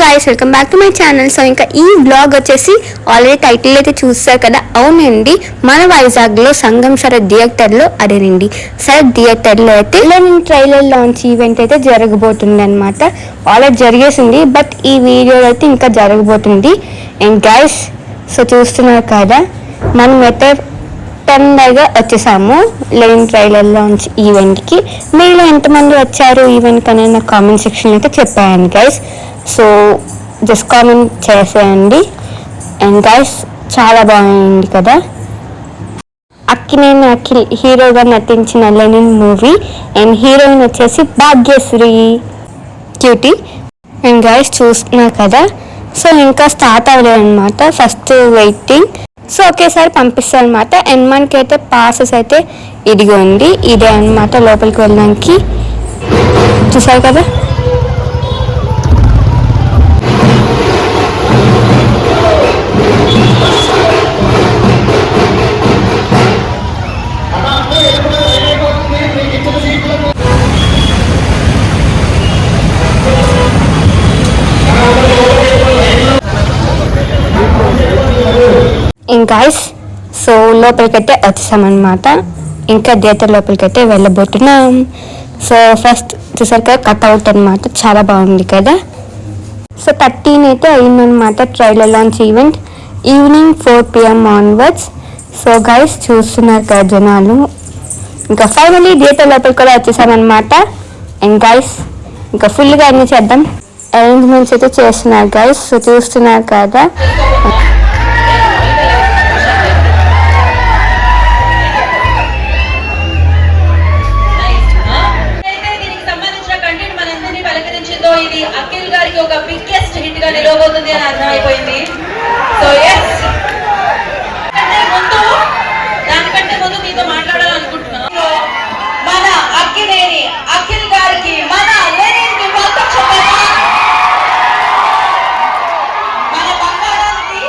Guys, welcome back to my channel. So ఇంకా ఈ blog వచ్చేసి ఆల్రెడీ టైటిల్ అయితే చూస్తారు కదా. అవునండి, మన వైజాగ్లో సంగం శరత్ థియేటర్లో అదేనండి శరత్ థియేటర్లో అయితే ట్రైలర్ లాంచ్ ఈవెంట్ అయితే జరగబోతుంది అనమాట. ఆల్రెడీ జరిగేసింది, బట్ ఈ వీడియోలో అయితే ఇంకా జరగబోతుంది. అండ్ గాయ్స్, సో చూస్తున్నారు కదా, మనం అయితే తొందరగా వచ్చేసాము లెనిన్ ట్రైలర్ లాంచ్ ఈవెంట్కి. మీలో ఎంతమంది వచ్చారు ఈవెంట్కి అనేది నా కామెంట్ సెక్షన్ అయితే చెప్పాను గైస్. సో జస్ట్ కామెంట్ చేసేయండి. అండ్ గైస్, చాలా బాగుంది కదా. అక్కినేని అఖిల్ హీరోగా నటించిన లెనిన్ మూవీ. అండ్ హీరోయిన్ వచ్చేసి భాగ్యశ్రీ క్యూటీ. అండ్ గైస్ చూస్తున్నారు కదా, సో ఇంకా స్టార్ట్ అవ్వలేదు అనమాట, ఫస్ట్ వెయిటింగ్. సో ఒకేసారి పంపిస్తాను అనమాట. అండ్ మనకి అయితే పాసెస్ అయితే ఇదిగోండి, ఇదే అనమాట లోపలికి వెళ్ళడానికి. చూసారు కదా. గాయ్స్, సో లోపలికైతే వచ్చేసామన్నమాట. ఇంకా థియేటర్ లోపలికైతే వెళ్ళబోతున్నాం. సో ఫస్ట్ చూసారు కదా, కట్అవుట్ అనమాట, చాలా బాగుంది కదా. సో 13 అయితే అయిందనమాట trailer launch event, evening 4 PM onwards. So guys చూస్తున్నారు కదా జనాలు. ఇంకా ఫైనలీ థియేటర్ లోపలికి కూడా వచ్చేసామన్నమాట. అండ్ గైస్, ఇంకా ఫుల్గా అన్నీ చేద్దాం. అరేంజ్మెంట్స్ అయితే చేస్తున్నారు గైస్. సో చూస్తున్నారు కదా. ఇది అఖిల్ గారికి ఒక బిగ్గెస్ట్ హిట్ గా నిలవబోతుంది అని అర్థమైపోయింది. సో ఎస్, దానికంటే ముందు మీతో మాట్లాడాలనుకుంటున్నాను. మన అక్కినేని అఖిల్ గారికి మన లెనిన్ కి మొత్తం చెప్పాలి. మన బంగారానికి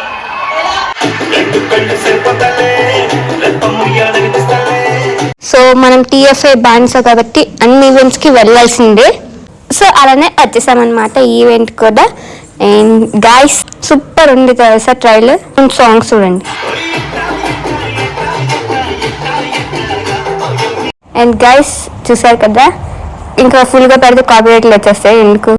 సో మనం TFI బ్యాండ్స్ కాబట్టి అన్ని ఈవెంట్స్ కి వెళ్ళాల్సిందే. సో అలానే వచ్చేసామన్నమాట ఈవెంట్ కూడా. అండ్ గాయ్స్, సూపర్ ఉంది కదా సార్ ట్రైలర్. అండ్ సాంగ్స్ చూడండి. అండ్ గాయ్స్ చూసారు కదా, ఇంకా ఫుల్గా పెడితే కాపీరైట్లు వచ్చేస్తాయి ఎందుకు.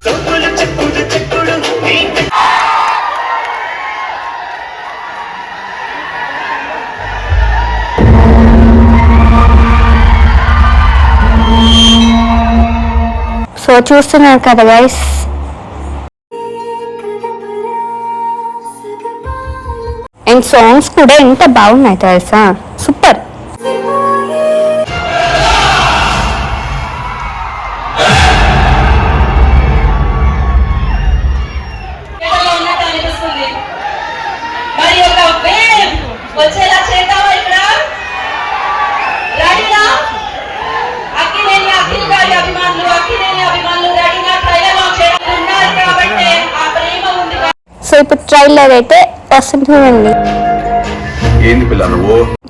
సో చూస్తున్నారు కదా గైస్. అండ్ సాంగ్స్ కూడా ఎంత బాగున్నాయి తెలుసా, సూపర్. వచ్చేలా చేద్దామా ఇక్కడ? రెడీనా? అఖిల్ గారి అభిమానులు, అఖిలేని అభిమానులు రెడీగా ట్రైలర్ లాంచ్ చేయడానికి కాబట్టి ఆ ప్రేమ ఉంది. సో ఇప్పుడు ట్రైలర్ అయితే వస్తుంది చూడండి.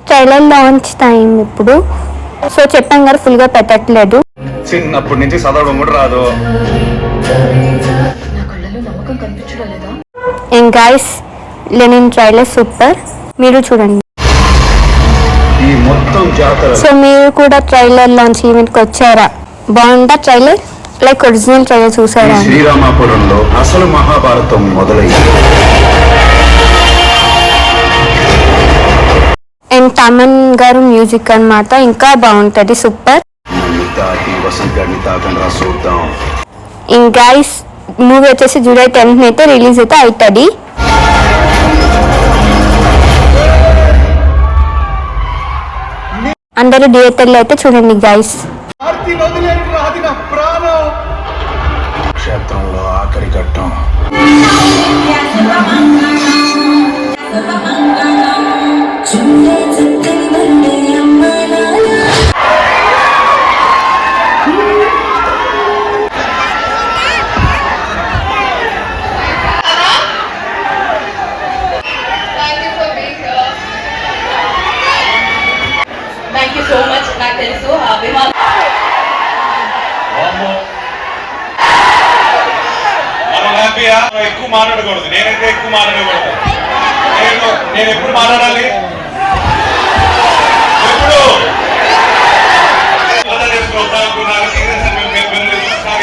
ట్రైలర్ లాంచ్ టైం ఇప్పుడు. సో చెప్పాం కదా, ఫుల్ గా పెట్టట్లేదు. చిన్నప్పటి నుంచి చదవడం కూడా రాదు. And guys, Lenin trailer super, మీరు చూడండి. సో మీరు కూడా ట్రైలర్ లాంచ్ ఈవెంట్కి వచ్చారా? బాగుందా ట్రైలర్? లైక్ ఒరిజినల్ ట్రైలర్ చూసారా? శ్రీరామాపురంలో అసలు మహాభారతం మొదలైంది. అండ్ తమన్ గారు మ్యూజిక్ అన్నమాట, ఇంకా బాగుంటది, సూపర్. అండ్ గైస్, మూవీ వచ్చేసి జూలై 10th అయితే రిలీజ్ అయితే అవుతుంది. అందరూ థియేటర్లో అయితే చూడండి గైస్. క్షేత్రంలో ఆఖరి ఘట్టం. Thank you so much. నాకు తెలుసు అభిమానులు ఎక్కువ మాట్లాడకూడదు. నేనైతే ఎక్కువ మాట్లాడకూడదు. నేను ఎప్పుడు మాట్లాడాలి? ఎప్పుడు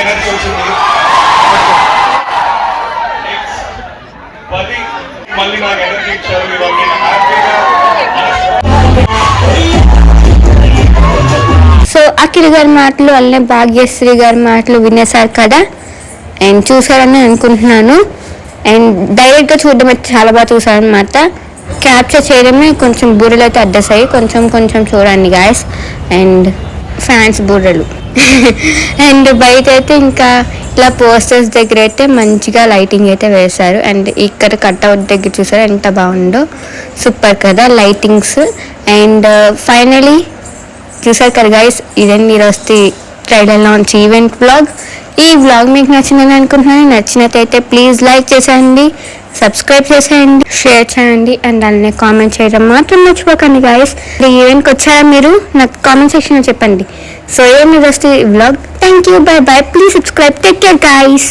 ఎనర్జీ వచ్చింది. మళ్ళీ నాకు ఎనర్జీ ఇచ్చారు. సో అఖిల్ గారి మాటలు అలానే భాగ్యశ్రీ గారి మాటలు వినేశారు కదా, అండ్ చూసారని అనుకుంటున్నాను. అండ్ డైరెక్ట్గా చూడడం అయితే చాలా బాగా చూసారనమాట. క్యాప్చర్ చేయడమే కొంచెం బూరెలు అయితే అడ్డసాయి, కొంచెం చూడండి గాయస్. అండ్ ఫ్యాన్స్ బూరెలు అండ్ బయట అయితే ఇంకా ఇలా పోస్టర్స్ దగ్గర అయితే మంచిగా లైటింగ్ అయితే వేశారు. అండ్ ఇక్కడ కట్అవుట్ దగ్గర చూసారు ఎంత బాగుందో, సూపర్ కదా లైటింగ్స్. అండ్ ఫైనలీ చూసారు కదా గైస్, ఇదండి ఈరోజు ట్రైలర్ లాంచ్ ఈవెంట్ వ్లాగ్. ఈ వ్లాగ్ మీకు నచ్చిందని అనుకుంటున్నాను. నచ్చినట్టయితే ప్లీజ్ లైక్ చేసేయండి, సబ్స్క్రైబ్ చేసేయండి, షేర్ చేయండి, అండ్ అలానే కామెంట్ చేయడం మాత్రం మర్చిపోకండి గైస్. ఈ ఈవెంట్కి వచ్చారా మీరు? నాకు కామెంట్ సెక్షన్లో చెప్పండి. సో ఏం ఈరోజు vlog. Thank you, by by, please subscribe, take care guys.